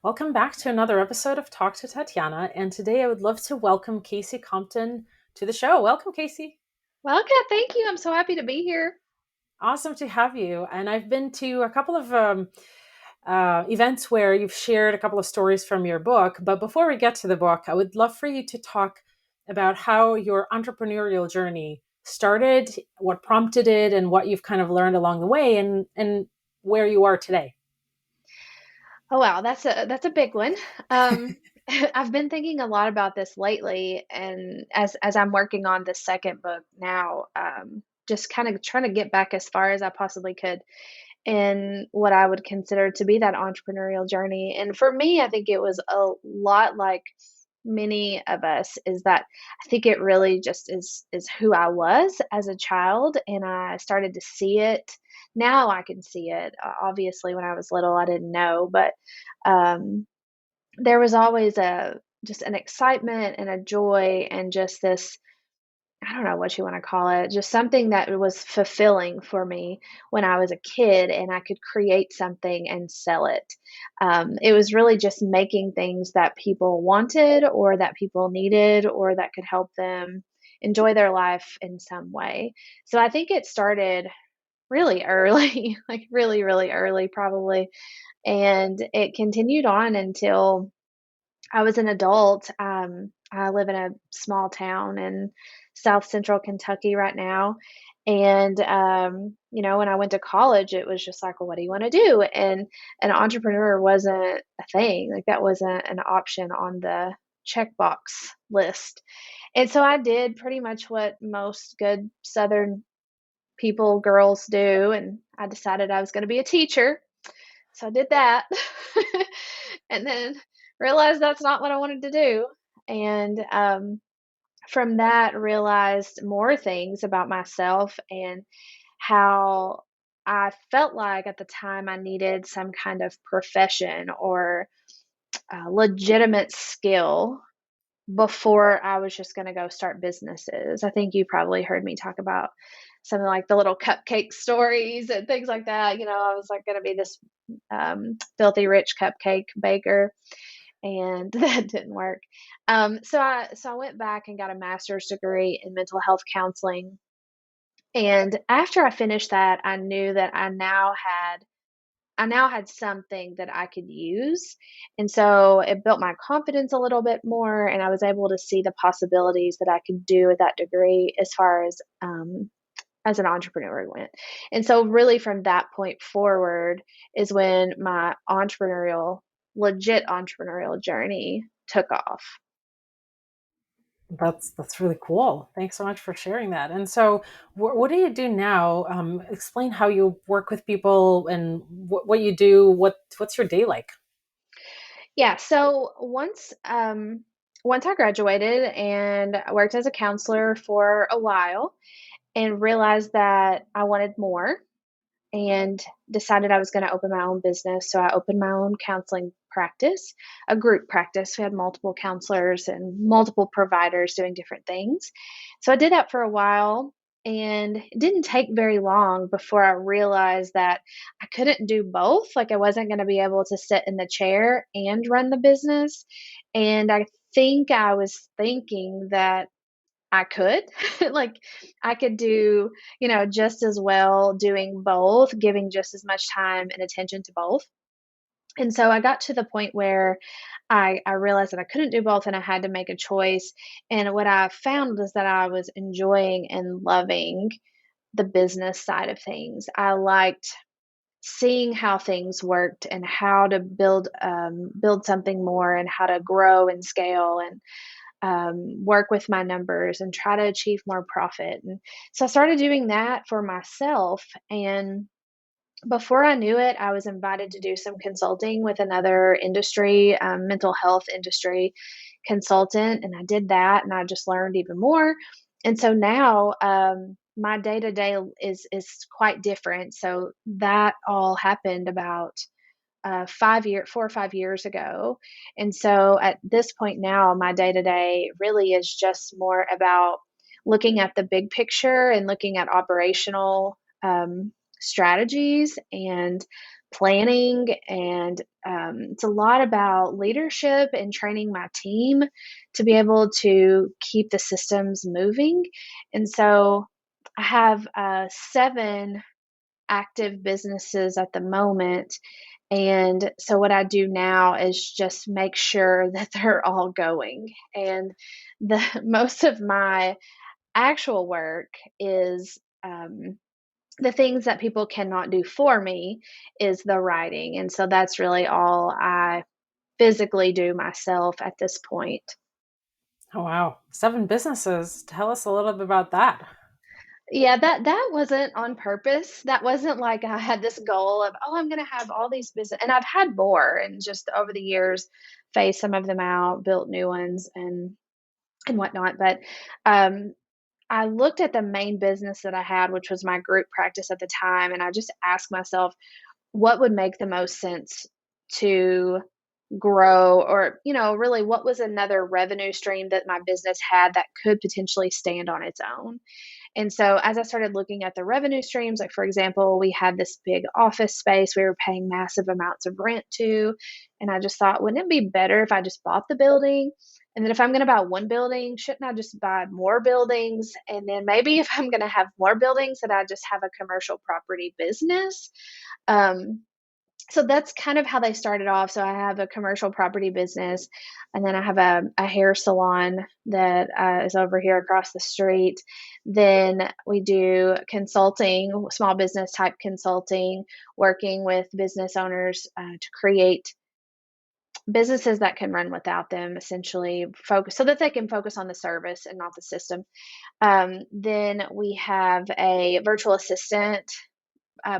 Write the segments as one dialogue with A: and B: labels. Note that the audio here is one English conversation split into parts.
A: Welcome back to another episode of Talk to Tatiana. And today I would love to welcome Kasey Compton to the show. Welcome, Kasey.
B: Welcome. Thank you. I'm so happy to be here.
A: Awesome to have you. And I've been to a couple of events where you've shared a couple of stories from your book. But before we get to the book, I would love for you to talk about how your entrepreneurial journey started, what prompted it, and what you've kind of learned along the way, and where you are today.
B: Oh wow, that's a big one. Um, I've been thinking a lot about this lately, and as I'm working on the second book now, just kind of trying to get back as far as I possibly could in what I would consider to be that entrepreneurial journey. And for me, I think it was a lot like many of us is that I think it really just is who I was as a child, and I started to see it. Now I can see it. Obviously, when I was little, I didn't know, but um, there was always a just an excitement and a joy and just this, I don't know what you wanna call it, just something that was fulfilling for me when I was a kid and I could create something and sell it. It was really just making things that people wanted or that people needed or that could help them enjoy their life in some way. So I think it started really early, like really, really early probably, and it continued on until I was an adult. I live in a small town in South Central Kentucky right now. And, when I went to college, it was just like, well, what do you want to do? And an entrepreneur wasn't a thing. Like, that wasn't an option on the checkbox list. And so I did pretty much what most good Southern people, girls do. And I decided I was going to be a teacher. So I did that. And then realized that's not what I wanted to do. And from that, realized more things about myself and how I felt like at the time I needed some kind of profession or legitimate skill before I was just going to go start businesses. I think you probably heard me talk about something like the little cupcake stories and things like that. I was like going to be this filthy rich cupcake baker, and that didn't work. So I went back and got a master's degree in mental health counseling. And after I finished that, I knew that I now had something that I could use. And so it built my confidence a little bit more, and I was able to see the possibilities that I could do with that degree as an entrepreneur went. And so really from that point forward is when my legit entrepreneurial journey took off.
A: That's really cool. Thanks so much for sharing that. And so, what do you do now? Explain how you work with people and what you do. What's your day like?
B: Yeah, so once I graduated and I worked as a counselor for a while and realized that I wanted more and decided I was going to open my own business. So I opened my own counseling practice, a group practice. We had multiple counselors and multiple providers doing different things. So I did that for a while, and it didn't take very long before I realized that I couldn't do both. Like, I wasn't going to be able to sit in the chair and run the business. And I think I was thinking that I could. Like, I could do, just as well doing both, giving just as much time and attention to both. And so I got to the point where I realized that I couldn't do both and I had to make a choice. And what I found was that I was enjoying and loving the business side of things. I liked seeing how things worked and how to build something more and how to grow and scale and work with my numbers and try to achieve more profit. And so I started doing that for myself. And before I knew it, I was invited to do some consulting with another industry, mental health industry consultant. And I did that and I just learned even more. And so now, my day to day is quite different. So that all happened about 4 or 5 years ago. And so at this point now, my day to day really is just more about looking at the big picture and looking at operational strategies and planning, and it's a lot about leadership and training my team to be able to keep the systems moving. And so I have 7 active businesses at the moment. And so what I do now is just make sure that they're all going. And the most of my actual work is the things that people cannot do for me is the writing. And so that's really all I physically do myself at this point.
A: Oh, wow. 7 businesses. Tell us a little bit about that.
B: Yeah, that wasn't on purpose. That wasn't like I had this goal of, oh, I'm going to have all these business. And I've had more, and just over the years, phased some of them out, built new ones, and whatnot. But um, I looked at the main business that I had, which was my group practice at the time, and I just asked myself, what would make the most sense to grow, or really, what was another revenue stream that my business had that could potentially stand on its own. And so as I started looking at the revenue streams, like for example, we had this big office space we were paying massive amounts of rent to. And I just thought, wouldn't it be better if I just bought the building? And then if I'm going to buy one building, shouldn't I just buy more buildings? And then maybe if I'm going to have more buildings, that I just have a commercial property business. Um, so that's kind of how they started off. So I have a commercial property business, and then I have a hair salon that is over here across the street. Then we do consulting, small business type consulting, working with business owners to create businesses that can run without them, essentially focus so that they can focus on the service and not the system. Then we have a virtual assistant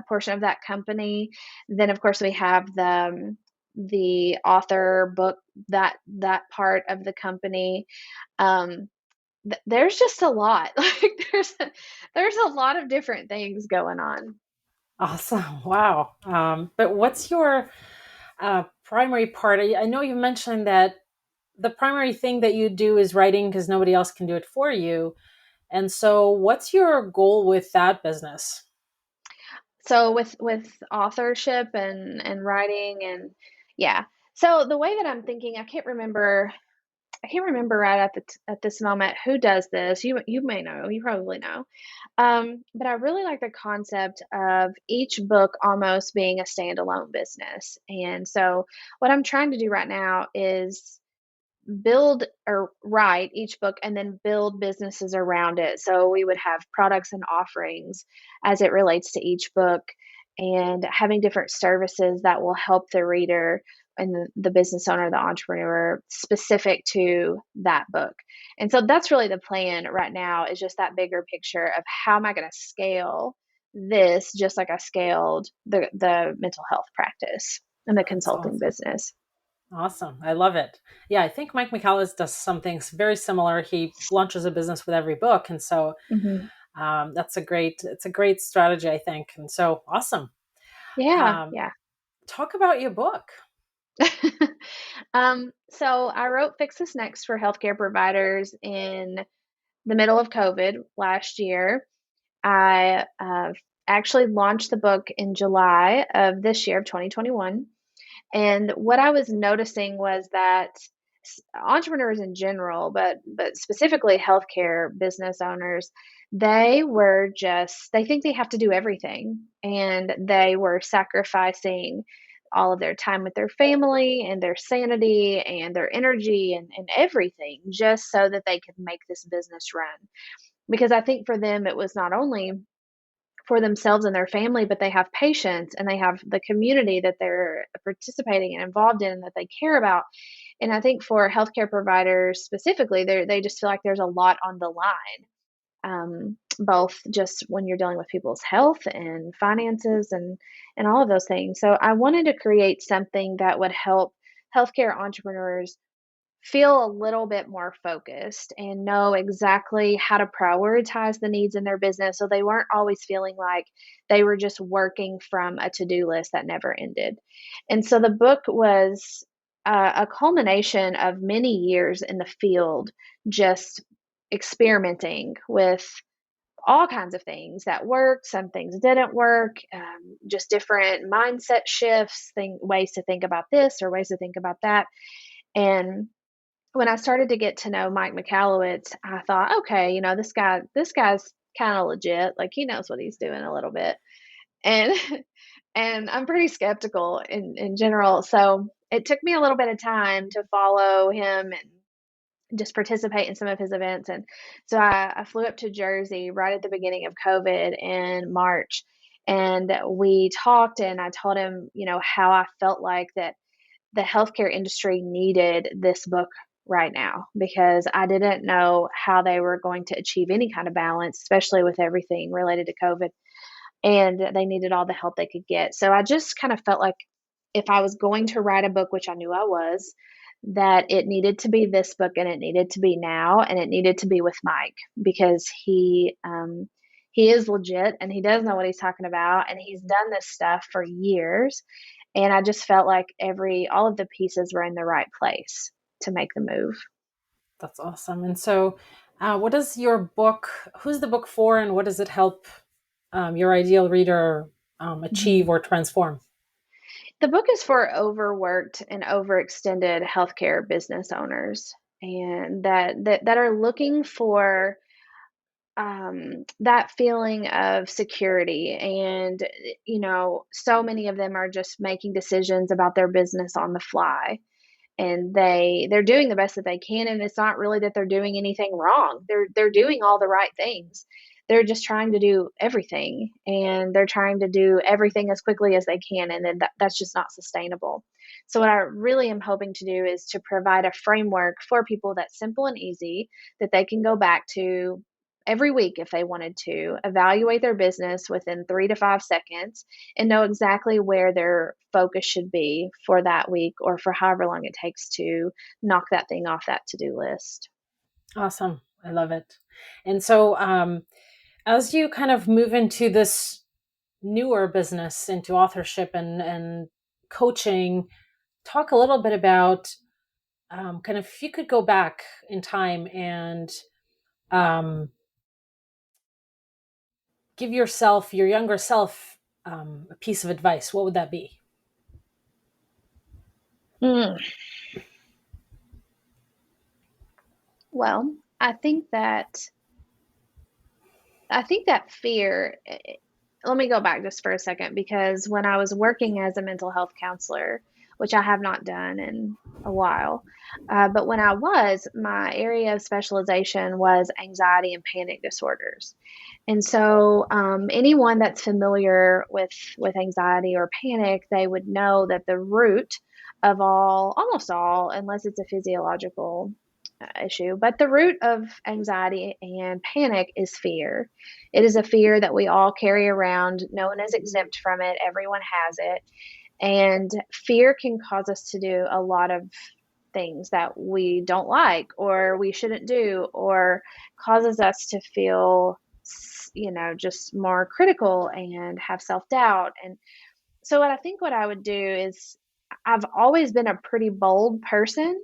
B: portion of that company. Then, of course, we have the author book, that part of the company. Um, there's just a lot. Like there's a lot of different things going on.
A: Awesome. Wow. But what's your primary part? I know you mentioned that the primary thing that you do is writing because nobody else can do it for you. And so, what's your goal with that business?
B: So with authorship and writing, and yeah. So the way that I'm thinking, I can't remember right at this moment who does this. You may know, you probably know. But I really like the concept of each book almost being a standalone business. And so what I'm trying to do right now is build or write each book and then build businesses around it. So we would have products and offerings as it relates to each book, and having different services that will help the reader and the business owner, the entrepreneur, specific to that book. And so that's really the plan right now, is just that bigger picture of how am I going to scale this, just like I scaled the mental health practice and the
A: That's
B: consulting
A: awesome.
B: business.
A: Awesome. I love it. Yeah, I think Mike McAllis does something very similar. He launches a business with every book. And so
B: Hmm.
A: it's a great strategy, I think. And so awesome.
B: Yeah,
A: Um,
B: yeah.
A: talk about your book.
B: So I wrote Fix This Next for healthcare providers in the middle of COVID last year. I actually launched the book in July of this year, of 2021. And what I was noticing was that entrepreneurs in general, but specifically healthcare business owners, they think they have to do everything, and they were sacrificing all of their time with their family and their sanity and their energy and everything, just so that they could make this business run. Because I think for them, it was not only for themselves and their family, but they have patients and they have the community that they're participating and involved in and that they care about. And I think for healthcare providers specifically, they just feel like there's a lot on the line, both just when you're dealing with people's health and finances and all of those things. So I wanted to create something that would help healthcare entrepreneurs feel a little bit more focused and know exactly how to prioritize the needs in their business, so they weren't always feeling like they were just working from a to-do list that never ended. And so the book was a culmination of many years in the field, just experimenting with all kinds of things that worked, some things didn't work, just different mindset shifts, ways to think about this or ways to think about that. And when I started to get to know Mike Michalowicz, I thought, okay, this guy's kind of legit. Like he knows what he's doing a little bit. And and I'm pretty skeptical in general. So it took me a little bit of time to follow him and just participate in some of his events. And so I flew up to Jersey right at the beginning of COVID in March. And we talked, and I told him, how I felt like that the healthcare industry needed this book right now, because I didn't know how they were going to achieve any kind of balance, especially with everything related to COVID. And they needed all the help they could get. So I just kind of felt like if I was going to write a book, which I knew I was, that it needed to be this book, and it needed to be now, and it needed to be with Mike, because he is legit, and he does know what he's talking about, and he's done this stuff for years. And I just felt like all of the pieces were in the right place to make the move.
A: That's awesome. And so, what does your book, who's the book for, and what does it help your ideal reader achieve
B: Mhm.
A: or transform?
B: The book is for overworked and overextended healthcare business owners, and that are looking for that feeling of security. And so many of them are just making decisions about their business on the fly, and they're doing the best that they can, and it's not really that they're doing anything wrong. They're doing all the right things. They're just trying to do everything, and they're trying to do everything as quickly as they can, and then that's just not sustainable. So what I really am hoping to do is to provide a framework for people that's simple and easy, that they can go back to every week if they wanted to, evaluate their business within 3 to 5 seconds, and know exactly where their focus should be for that week, or for however long it takes to knock that thing off that to-do list.
A: Awesome. I love it. And so, as you kind of move into this newer business, into authorship and coaching, talk a little bit about kind of if you could go back in time and um, give yourself, your younger self, a piece of advice, what would that be?
B: Mm, well, I think that fear. Let me go back just for a second, because when I was working as a mental health counselor, which I have not done in a while, but when I was, my area of specialization was anxiety and panic disorders. And so, anyone that's familiar with anxiety or panic, they would know that the root of almost all, unless it's a physiological issue, but the root of anxiety and panic is fear. It is a fear that we all carry around. No one is exempt from it. Everyone has it. And fear can cause us to do a lot of things that we don't like, or we shouldn't do, or causes us to feel, just more critical and have self doubt. And so, what I would do is, I've always been a pretty bold person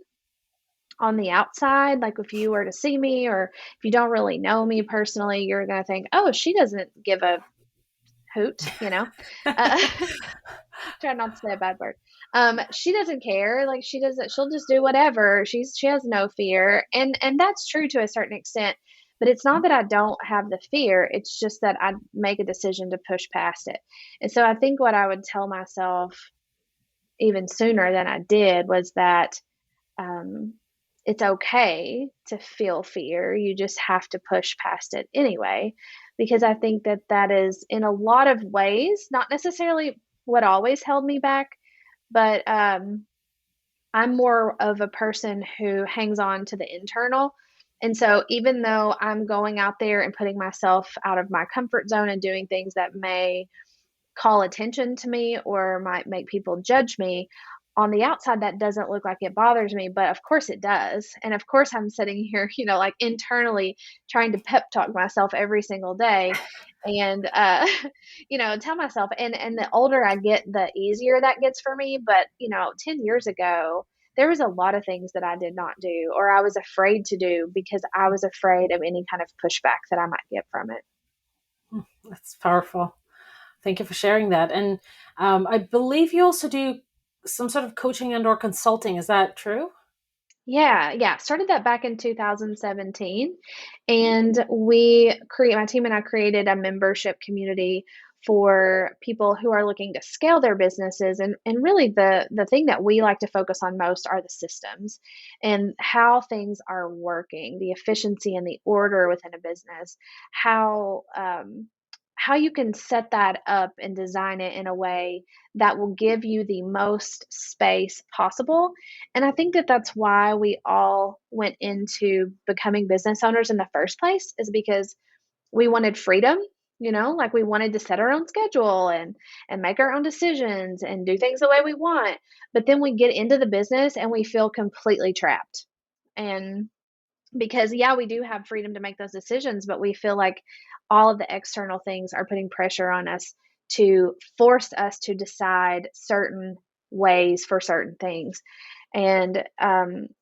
B: on the outside. Like if you were to see me, or if you don't really know me personally, you're going to think, oh, she doesn't give a hoot. Uh, try not to say a bad word. She doesn't care. Like she'll just do whatever. She has no fear. And that's true to a certain extent. But it's not that I don't have the fear. It's just that I make a decision to push past it. And so I think what I would tell myself even sooner than I did was that, um, it's okay to feel fear. You just have to push past it anyway, because I think that that is, in a lot of ways, not necessarily what always held me back, but I'm more of a person who hangs on to the internal. And so, even though I'm going out there and putting myself out of my comfort zone and doing things that may call attention to me or might make people judge me, on the outside that doesn't look like it bothers me, but of course it does. And of course I'm sitting here, like internally trying to pep talk myself every single day, and tell myself, and the older I get, the easier that gets for me. But 10 years ago, there was a lot of things that I did not do, or I was afraid to do, because I was afraid of any kind of pushback that I might get from it.
A: That's powerful. Thank you for sharing that. And I believe you also do some sort of coaching and or consulting. Is that true?
B: Yeah, yeah. Started that back in 2017. And my team and I created a membership community for people who are looking to scale their businesses. And really the thing that we like to focus on most are the systems and how things are working, the efficiency and the order within a business, how, how you can set that up and design it in a way that will give you the most space possible. And I think that that's why we all went into becoming business owners in the first place, is because we wanted freedom, like we wanted to set our own schedule and make our own decisions and do things the way we want. But then we get into the business and we feel completely trapped. And because yeah, we do have freedom to make those decisions, but we feel like all of the external things are putting pressure on us to force us to decide certain ways for certain things. And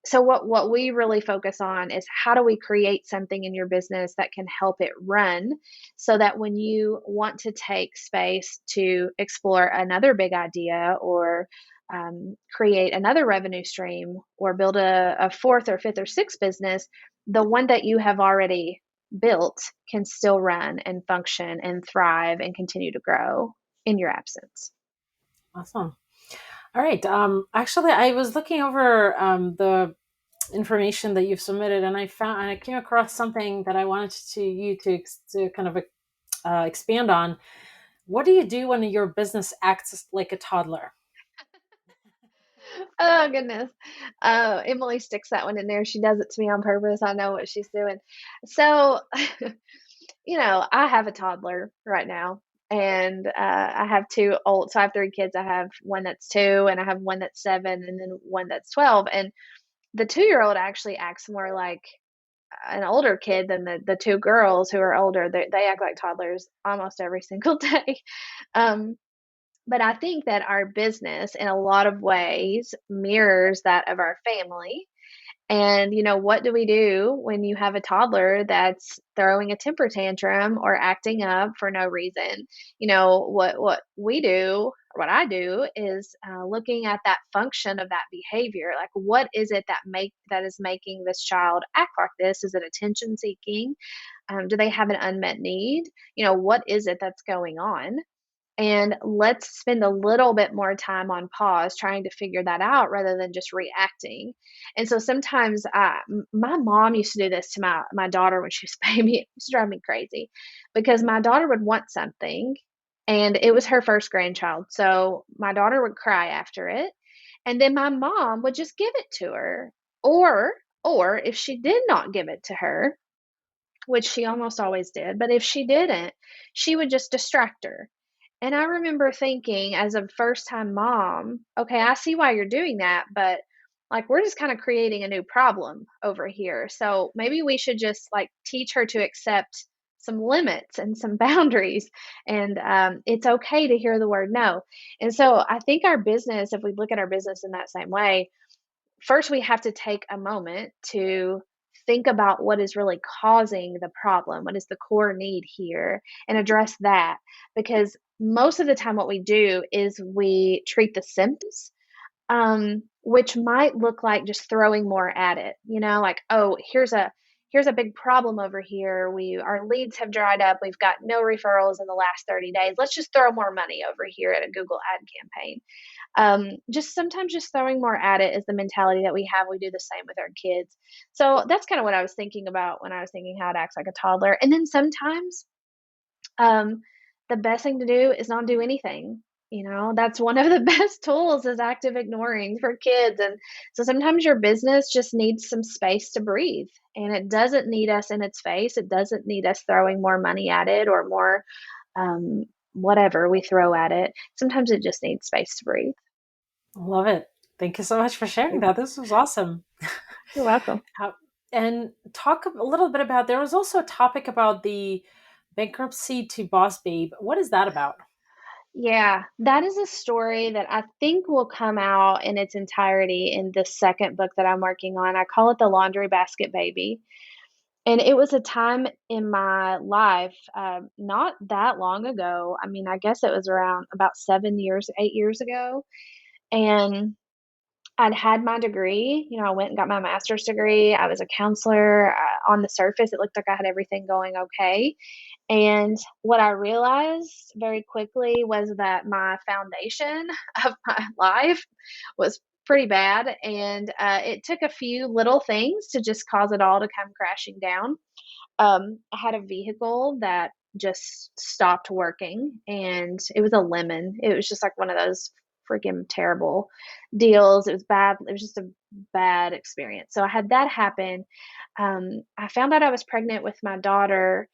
B: so what we really focus on is how do we create something in your business that can help it run, so that when you want to take space to explore another big idea, or create another revenue stream, or build a fourth or fifth or sixth business, the one that you have already built can still run and function and thrive and continue to grow in your absence.
A: Awesome. All right. Actually, I was looking over the information that you've submitted, and I came across something that I wanted to kind of expand on. What do you do when your business acts like a toddler?
B: Oh goodness. Emily sticks that one in there. She does it to me on purpose. I know what she's doing. So, I have a toddler right now, and I have two old. So I have three kids. I have one that's 2, and I have one that's 7, and then one that's 12. And the 2-year old actually acts more like an older kid than the two girls who are older. They act like toddlers almost every single day. Um, but I think that our business, in a lot of ways, mirrors that of our family. And, what do we do when you have a toddler that's throwing a temper tantrum or acting up for no reason? What we do, or what I do, is looking at that function of that behavior. Like, what is it that is making this child act like this? Is it attention seeking? Do they have an unmet need? What is it that's going on? And let's spend a little bit more time on pause trying to figure that out rather than just reacting. And so sometimes my mom used to do this to my daughter when she was a baby. It used to drive me crazy because my daughter would want something, and it was her first grandchild. So my daughter would cry after it, and then my mom would just give it to her. Or if she did not give it to her, which she almost always did, but if she didn't, she would just distract her. And I remember thinking, as a first time mom, okay, I see why you're doing that, but like we're just kind of creating a new problem over here. So maybe we should just like teach her to accept some limits and some boundaries. And it's okay to hear the word no. And so I think our business, if we look at our business in that same way, first we have to take a moment to think about what is really causing the problem, what is the core need here, and address that. Because most of the time what we do is we treat the symptoms, which might look like just throwing more at it. Like, oh, here's a big problem over here. Our leads have dried up. We've got no referrals in the last 30 days. Let's just throw more money over here at a Google ad campaign. Just sometimes just throwing more at it is the mentality that we have. We do the same with our kids. So that's kind of what I was thinking about when I was thinking how it acts like a toddler. And then sometimes um, the best thing to do is not do anything. That's one of the best tools, is active ignoring for kids. And so sometimes your business just needs some space to breathe, and it doesn't need us in its face. It doesn't need us throwing more money at it or more um, whatever we throw at it. Sometimes it just needs space to breathe.
A: Love it. Thank you so much for sharing that. This was awesome.
B: You're welcome.
A: How, and talk a little bit about, there was also a topic about the bankruptcy to Boss Babe. What is that about?
B: Yeah, that is a story that I think will come out in its entirety in the second book that I'm working on. I call it The Laundry Basket Baby. And it was a time in my life, not that long ago. I mean, I guess it was around about 7 years, 8 years ago. And I'd had my degree. I went and got my master's degree. I was a counselor. On the surface, it looked like I had everything going okay. And what I realized very quickly was that my foundation of my life was pretty bad. And it took a few little things to just cause it all to come crashing down. I had a vehicle that just stopped working, and it was a lemon. It was just like one of those freaking terrible deals. It was bad. It was just a bad experience. So I had that happen. I found out I was pregnant with my daughter,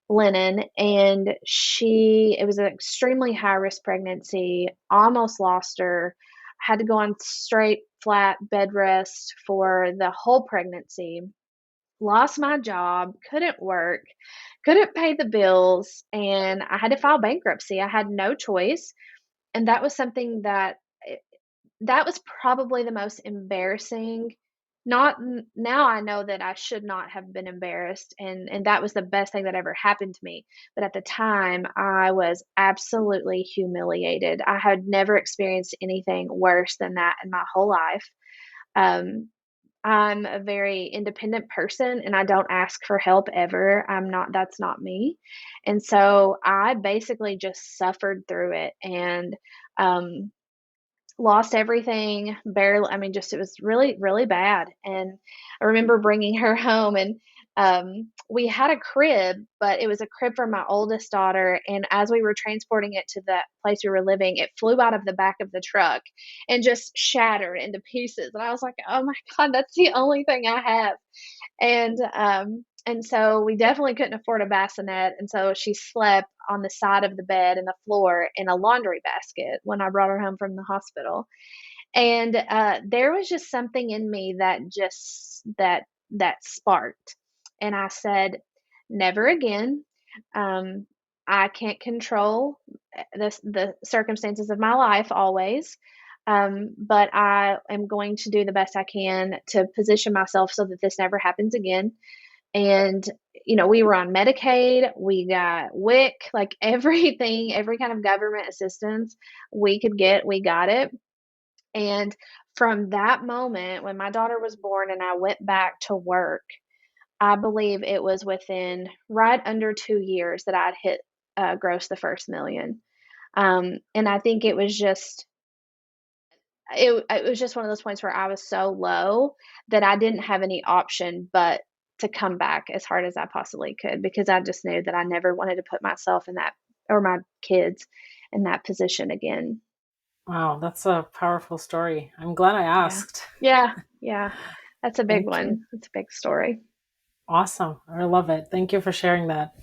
B: Lennon, and it was an extremely high risk pregnancy. Almost lost her. Had to go on straight flat bed rest for the whole pregnancy. Lost my job, couldn't work, couldn't pay the bills, and I had to file bankruptcy. I had no choice. And that was something that was probably the most embarrassing. Not now I know that I should not have been embarrassed, and that was the best thing that ever happened to me. But at the time, I was absolutely humiliated. I had never experienced anything worse than that in my whole life. Um, I'm a very independent person and I don't ask for help ever. That's not me. And so I basically just suffered through it and um, lost everything. Barely, I mean, just it was really, really bad. And I remember bringing her home, and we had a crib, but it was a crib for my oldest daughter. And as we were transporting it to the place we were living, it flew out of the back of the truck and just shattered into pieces. And I was like, oh my God, that's the only thing I have. And so we definitely couldn't afford a bassinet, and so she slept on the side of the bed and the floor in a laundry basket when I brought her home from the hospital. And there was just something in me that sparked, and I said, "Never again." Um, I can't control the circumstances of my life always, but I am going to do the best I can to position myself so that this never happens again. And we were on Medicaid, we got WIC, like everything, every kind of government assistance we could get, we got it. And from that moment when my daughter was born and I went back to work, I believe it was within right under 2 years that I'd hit gross the first million. And I think it was just one of those points where I was so low that I didn't have any option but to come back as hard as I possibly could, because I just knew that I never wanted to put myself in that, or my kids in that position again.
A: Wow, that's a powerful story. I'm glad I
B: Yeah.
A: asked.
B: Yeah. Yeah. That's a big
A: Thank you.
B: one. It's a big story.
A: Awesome. I love it. Thank you for sharing that.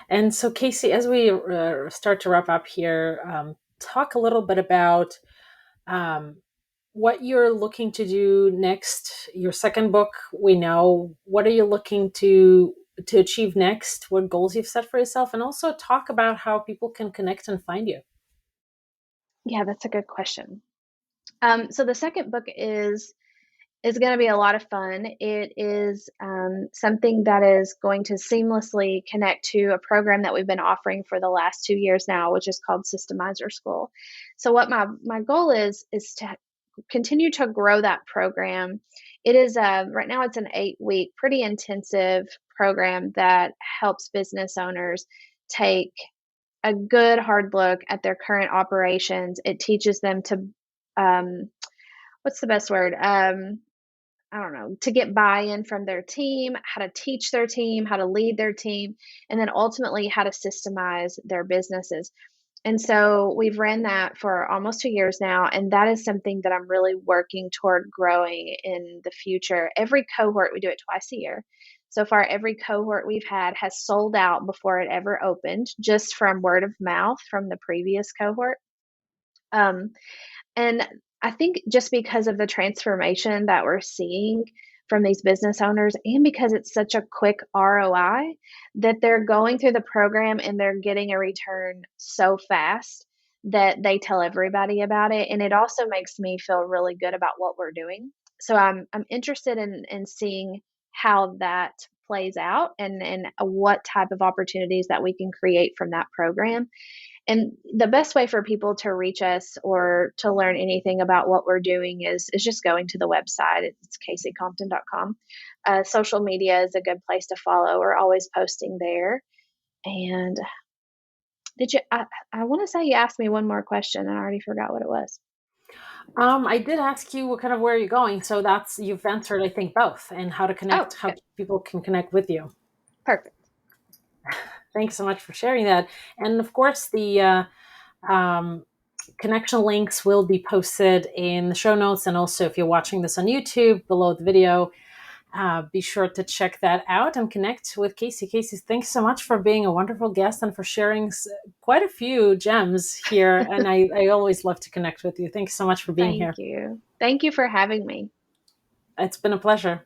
A: And so, Kasey, as we start to wrap up here, talk a little bit about um, what you're looking to do next. Your second book, we know. What are you looking to achieve next? What goals you've set for yourself, and also talk about how people can connect and find you.
B: Yeah, that's a good question. So the second book is going to be a lot of fun. It is something that is going to seamlessly connect to a program that we've been offering for the last 2 years now, which is called Systemizer School. So what my goal is to continue to grow that program. It is right now it's an 8 week, pretty intensive program that helps business owners take a good hard look at their current operations. It teaches them to what's the best word? I don't know, to get buy-in from their team, how to teach their team, how to lead their team, and then ultimately how to systemize their businesses. And so we've ran that for almost 2 years now, and that is something that I'm really working toward growing in the future. Every cohort, we do it twice a year. So far, every cohort we've had has sold out before it ever opened, just from word of mouth from the previous cohort. Um, and I think just because of the transformation that we're seeing from these business owners, and because it's such a quick ROI, that they're going through the program and they're getting a return so fast that they tell everybody about it. And it also makes me feel really good about what we're doing. So I'm interested in seeing how that plays out, and what type of opportunities that we can create from that program. And the best way for people to reach us or to learn anything about what we're doing is just going to the website. It's kaseycompton.com. Social media is a good place to follow. We're always posting there. And did you? I want to say you asked me one more question, and I already forgot what it was.
A: I did ask you what kind of where are you going, so that's you've answered, I think, both, and how to
B: Oh,
A: connect, how
B: okay,
A: people can connect with you.
B: perfect.
A: Thanks so much for sharing that, and of course the um, connection links will be posted in the show notes, and also if you're watching this on YouTube below the video, be sure to check that out and connect with Kasey. Kasey, thanks so much for being a wonderful guest and for sharing quite a few gems here. And I always love to connect with you. Thanks so much for being
B: Thank
A: here.
B: you. Thank you for having me.
A: It's been a pleasure.